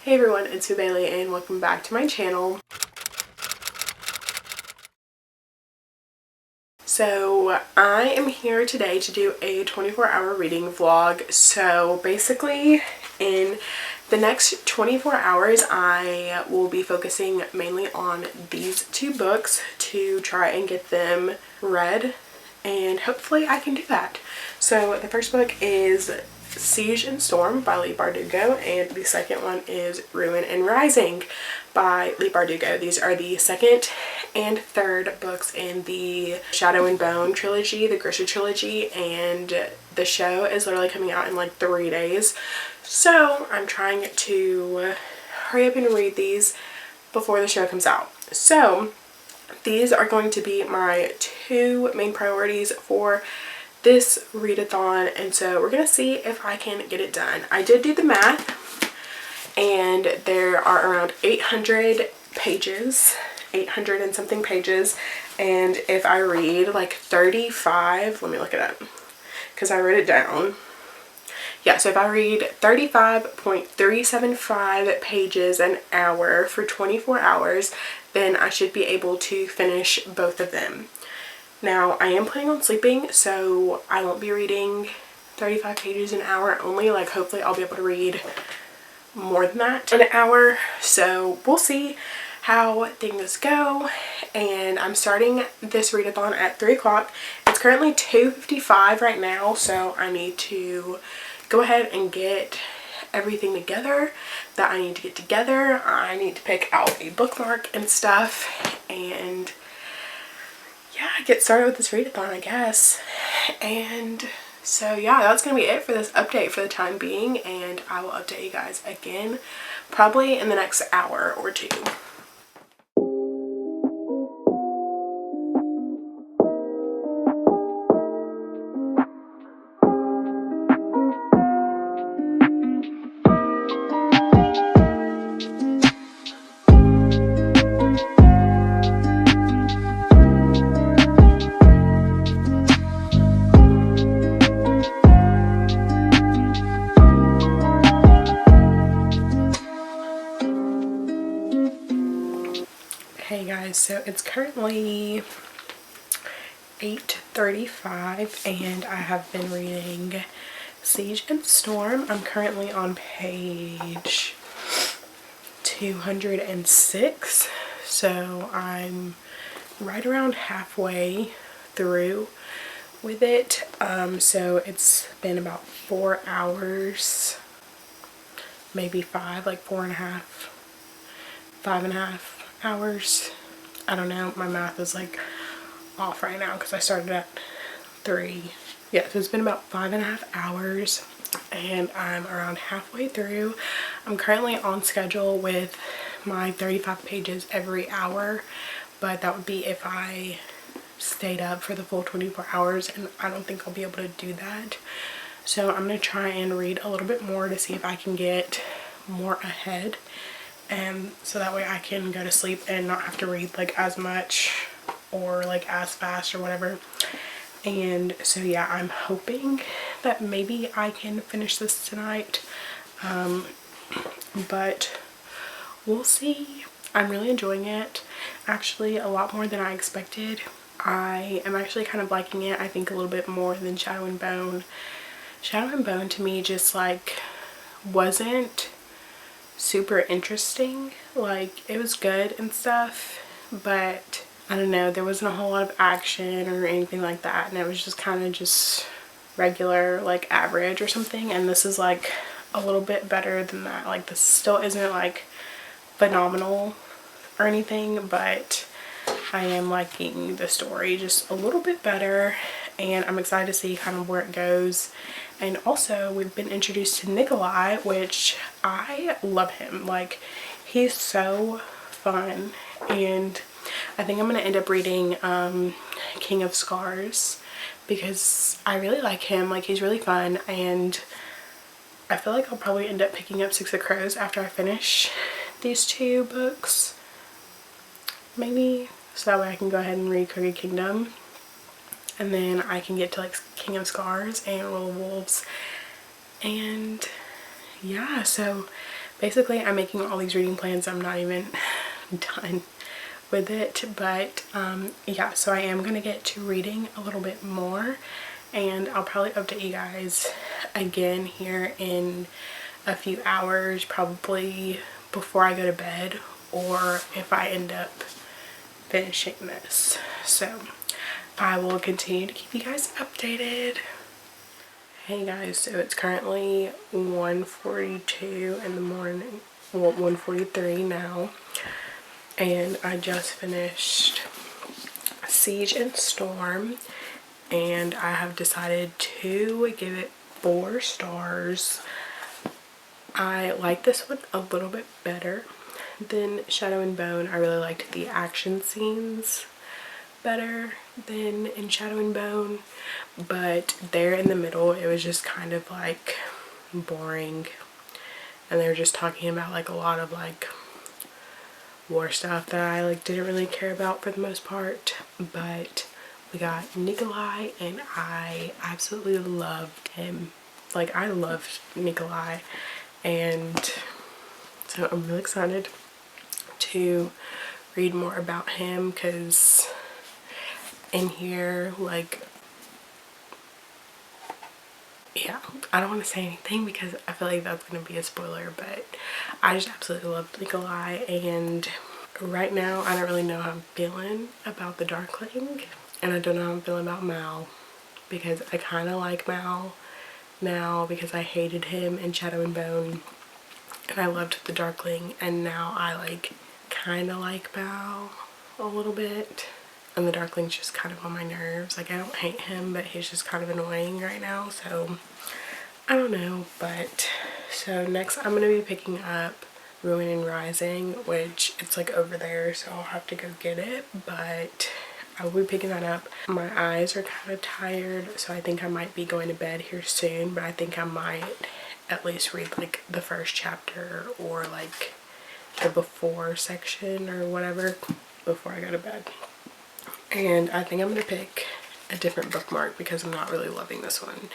Hey everyone, it's Baylee and welcome back to my channel. So I am here today to do a 24-hour reading vlog. So basically in the next 24 hours I will be focusing mainly on these two books to try and get them read, and hopefully I can do that. So the first book is Siege and Storm by Leigh Bardugo, and the second one is Ruin and Rising by Leigh Bardugo. These are the second and third books in the Shadow and Bone trilogy, the Grisha trilogy, and the show is literally coming out in like 3 days. So I'm trying to hurry up and read these before the show comes out. So these are going to be my two main priorities for this readathon, and so we're gonna see if I can get it done. I did do the math and there are around 800 pages, 800 and something pages, and if I read like 35, let me look it up because I wrote it down. Yeah, so if I read 35.375 pages an hour for 24 hours, then I should be able to finish both of them. Now, I am planning on sleeping, so I won't be reading 35 pages an hour only. Like, hopefully I'll be able to read more than that in an hour. So we'll see how things go. And I'm starting this readathon at 3 o'clock. It's currently 2:55 right now, so I need to go ahead and get everything together that I need to get together. I need to pick out a bookmark and stuff, and yeah, get started with this readathon, I guess. And so yeah, that's gonna be it for this update for the time being, and I will update you guys again probably in the next hour or two. Hey guys, so it's currently 8:35 and I have been reading Siege and Storm. I'm currently on page 206, so I'm right around halfway through with it. So it's been about 4 hours, maybe 5, like 4.5, 5.5 hours. I don't know, my math is like off right now because I started at 3. Yeah, so it's been about 5.5 hours and I'm around halfway through. I'm currently on schedule with my 35 pages every hour, but that would be if I stayed up for the full 24 hours, and I don't think I'll be able to do that. So I'm gonna try and read a little bit more to see if I can get more ahead, and so that way I can go to sleep and not have to read like as much or like as fast or whatever. And so yeah, I'm hoping that maybe I can finish this tonight, but we'll see. I'm really enjoying it, actually a lot more than I expected. I am actually kind of liking it, I think, a little bit more than Shadow and Bone. Shadow and Bone to me just like wasn't super interesting. Like, it was good and stuff, but I don't know, there wasn't a whole lot of action or anything like that, and it was just kind of just regular, like average or something. And this is like a little bit better than that. Like, this still isn't like phenomenal or anything, but I am liking the story just a little bit better, and I'm excited to see kind of where it goes. And also, we've been introduced to Nikolai, which I love him. Like, he's so fun, and I think I'm gonna end up reading King of Scars because I really like him. Like, he's really fun, and I feel like I'll probably end up picking up Six of Crows after I finish these two books, maybe, so that way I can go ahead and read Crooked Kingdom, and then I can get to like King of Scars and Rule of Wolves. And yeah, so basically I'm making all these reading plans. I'm not even done with it, but yeah, so I am gonna get to reading a little bit more, and I'll probably update you guys again here in a few hours, probably before I go to bed, or if I end up finishing this. So I will continue to keep you guys updated. Hey guys, so it's currently 1:42 in the morning, well 1:43 now, and I just finished Siege and Storm, and I have decided to give it 4 stars. I like this one a little bit better than Shadow and Bone. I really liked the action scenes better than in Shadow and Bone, but there in the middle it was just kind of like boring, and they were just talking about like a lot of like war stuff that I like didn't really care about for the most part. But we got Nikolai, and I absolutely loved him. Like, I loved Nikolai, and so I'm really excited to read more about him, because in here, like, yeah, I don't want to say anything because I feel like that's going to be a spoiler, but I just absolutely loved Nikolai, and right now I don't really know how I'm feeling about the Darkling, and I don't know how I'm feeling about Mal, because I kind of like Mal now because I hated him in Shadow and Bone, and I loved the Darkling, and now I like kind of like Mal a little bit. And the Darkling's just kind of on my nerves. Like, I don't hate him, but he's just kind of annoying right now. So, I don't know. But, so next I'm going to be picking up Ruin and Rising, which it's like over there, so I'll have to go get it. But I will be picking that up. My eyes are kind of tired, so I think I might be going to bed here soon. But I think I might at least read like the first chapter, or like the before section or whatever before I go to bed. And I think I'm going to pick a different bookmark because I'm not really loving this one.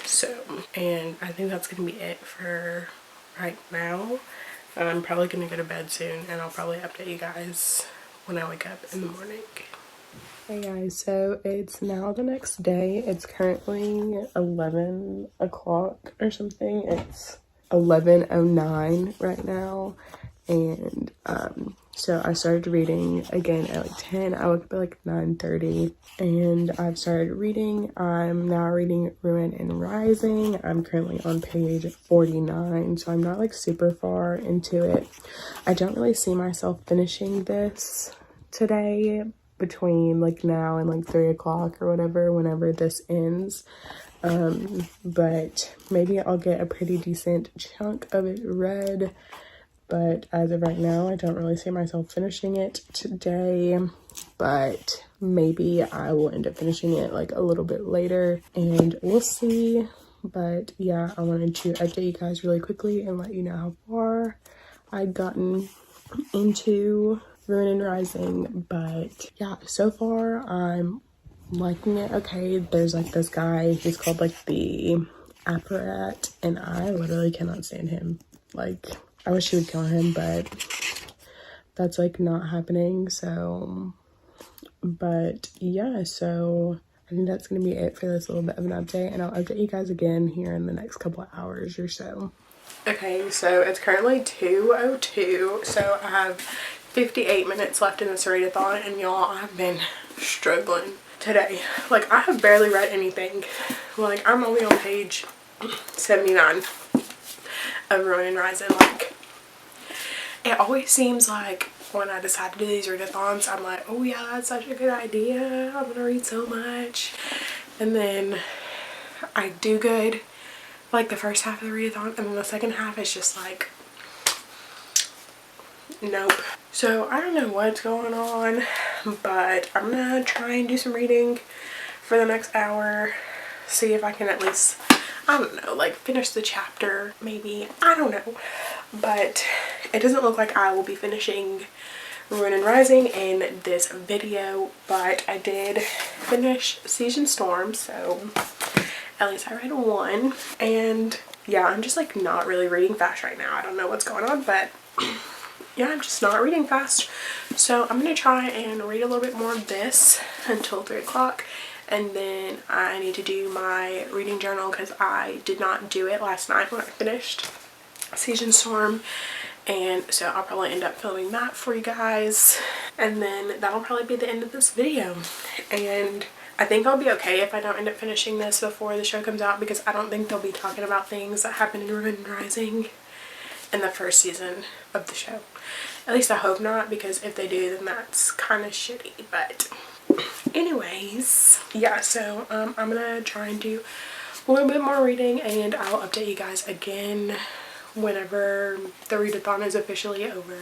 So, and I think that's going to be it for right now. I'm probably going to go to bed soon, and I'll probably update you guys when I wake up in the morning. Hey guys, so it's now the next day. It's currently 11 o'clock or something. It's 11:09 right now. And so I started reading again at like 10. I woke up at like 9:30, and I've started reading. I'm now reading Ruin and Rising. I'm currently on page 49, so I'm not like super far into it. I don't really see myself finishing this today, between like now and like 3 o'clock or whatever, whenever this ends. But maybe I'll get a pretty decent chunk of it read. But as of right now, I don't really see myself finishing it today, but maybe I will end up finishing it like a little bit later, and we'll see. But yeah, I wanted to update you guys really quickly and let you know how far I'd gotten into Ruin and Rising. But yeah, so far I'm liking it. Okay, there's like this guy, he's called like the Apparat, and I literally cannot stand him. Like, I wish he would kill him, but that's like not happening. So, but yeah, so I think that's gonna be it for this little bit of an update, and I'll update you guys again here in the next couple of hours or so. Okay, so it's currently 2:02, so I have 58 minutes left in this readathon, and y'all, I've been struggling today. Like, I have barely read anything. Like, I'm only on page 79 of Ruin and Rising. Like, it always seems like when I decide to do these readathons, I'm like, oh yeah, that's such a good idea, I'm gonna read so much, and then I do good like the first half of the readathon, and then the second half is just like, nope. So I don't know what's going on, but I'm gonna try and do some reading for the next hour, see if I can at least, I don't know, like finish the chapter maybe, I don't know. But it doesn't look like I will be finishing Ruin and Rising in this video, but I did finish Siege and Storm, so at least I read one. And yeah, I'm just like not really reading fast right now. I don't know what's going on, but yeah, I'm just not reading fast. So I'm gonna try and read a little bit more of this until 3 o'clock, and then I need to do my reading journal because I did not do it last night when I finished Siege and Storm, and so I'll probably end up filming that for you guys, and then that'll probably be the end of this video. And I think I'll be okay if I don't end up finishing this before the show comes out, because I don't think they'll be talking about things that happened in Revenge Rising in the first season of the show. At least I hope not, because if they do, then that's kind of shitty. But anyways, yeah, so I'm gonna try and do a little bit more reading, and I'll update you guys again whenever the readathon is officially over.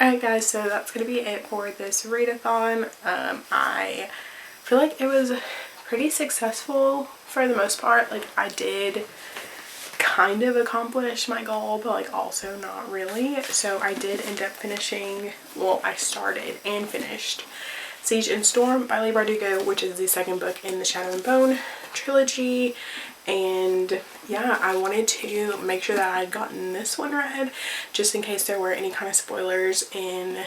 Alright guys, so that's going to be it for this readathon. I feel like it was pretty successful for the most part. Like, I did kind of accomplish my goal, but like also not really. So I did end up finishing, well, I started and finished Siege and Storm by Leigh Bardugo, which is the second book in the Shadow and Bone trilogy. And yeah, I wanted to make sure that I had gotten this one read, just in case there were any kind of spoilers in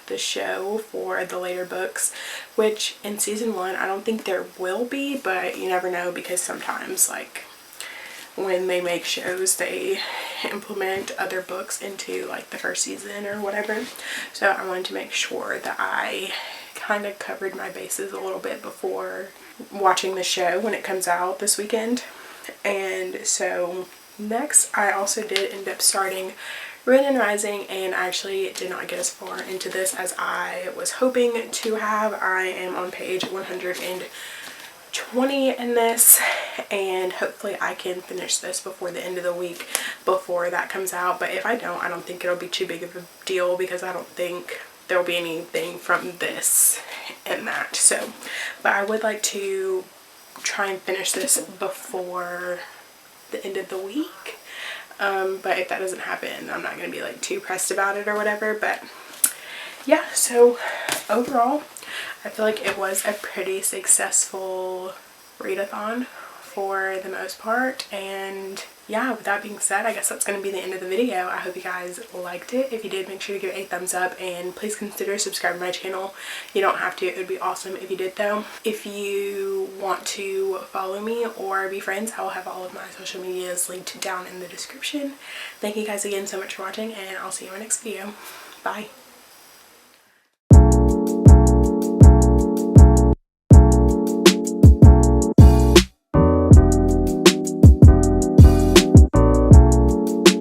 the show for the later books, which in season 1 I don't think there will be, but you never know, because sometimes like when they make shows they implement other books into like the first season or whatever. So I wanted to make sure that I kind of covered my bases a little bit before watching the show when it comes out this weekend. And so next, I also did end up starting Revenge Rising, and I actually did not get as far into this as I was hoping to have. I am on page 120 in this, and hopefully I can finish this before the end of the week before that comes out. But if I don't, I don't think it'll be too big of a deal, because I don't think there will be anything from this in that. So, but I would like to try and finish this before the end of the week. But if that doesn't happen, I'm not going to be like too pressed about it or whatever. But yeah, so overall I feel like it was a pretty successful readathon for the most part. And yeah, with that being said, I guess that's going to be the end of the video. I hope you guys liked it. If you did, make sure to give it a thumbs up, and please consider subscribing to my channel. You don't have to, it would be awesome if you did though. If you want to follow me or be friends, I will have all of my social medias linked down in the description. Thank you guys again so much for watching, and I'll see you in my next video. Bye.